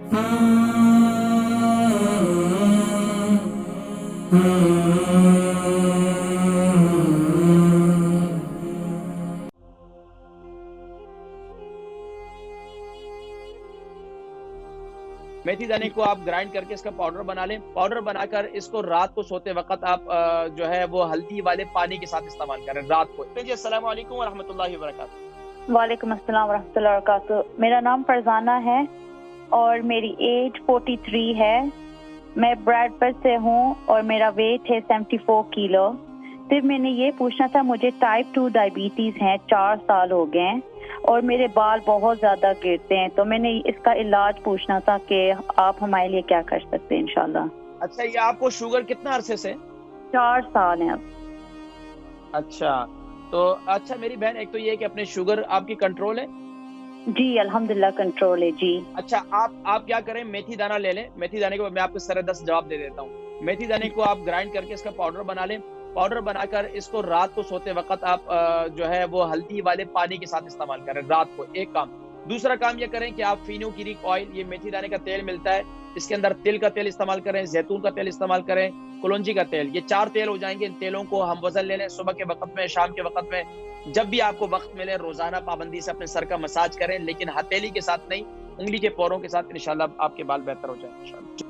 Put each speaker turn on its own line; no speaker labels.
मेथी दाने को आप ग्राइंड करके इसका पाउडर बना लें। पाउडर बनाकर इसको रात को सोते वक्त आप जो है वो हल्दी वाले पानी के साथ इस्तेमाल करें रात को। जी अस्सलाम वालेकुम व रहमतुल्लाहि व बरकातुहू।
वालेकुम अस्सलाम व रहमतुल्लाहि व बरकातुहू। मेरा नाम फरजाना है और मेरी एज 43 है। मैं ब्रैडफोर्ड से हूँ और मेरा वेट है 74 किलो। सिर्फ मैंने ये पूछना था, मुझे टाइप 2 डायबिटीज है, 4 साल हो गए हैं और मेरे बाल बहुत ज्यादा गिरते हैं, तो मैंने इसका इलाज पूछना था कि आप हमारे लिए क्या कर सकते हैं इंशाल्लाह।
अच्छा, ये आपको शुगर कितना अरसे से?
4 साल है अब।
अच्छा, तो अच्छा मेरी बहन, एक तो ये है कि अपने शुगर आपकी कंट्रोल है?
जी अल्हम्दुलिल्लाह कंट्रोल है जी।
अच्छा, आप क्या करें, मेथी दाना ले लें। मेथी दाने को मैं आपको सर दस जवाब दे देता हूँ। मेथी दाने को आप ग्राइंड करके इसका पाउडर बना लें। पाउडर बनाकर इसको रात को सोते वक्त आप जो है वो हल्दी वाले पानी के साथ इस्तेमाल करें रात को, एक काम। दूसरा काम ये करें कि आप फिनोक्रीक ऑयल, ये मेथी दाने का तेल मिलता है, इसके अंदर तिल का तेल इस्तेमाल करें, जैतून का तेल इस्तेमाल करें, कलौंजी का तेल, ये 4 तेल हो जाएंगे। इन तेलों को हम वजन ले लें, सुबह के वक्त में, शाम के वक्त में, जब भी आपको वक्त मिले रोजाना पाबंदी से अपने सर का मसाज करें, लेकिन हथेली के साथ नहीं, उंगली के पोरों के साथ। इंशाल्लाह आपके बाल बेहतर हो जाएंगे इंशाल्लाह।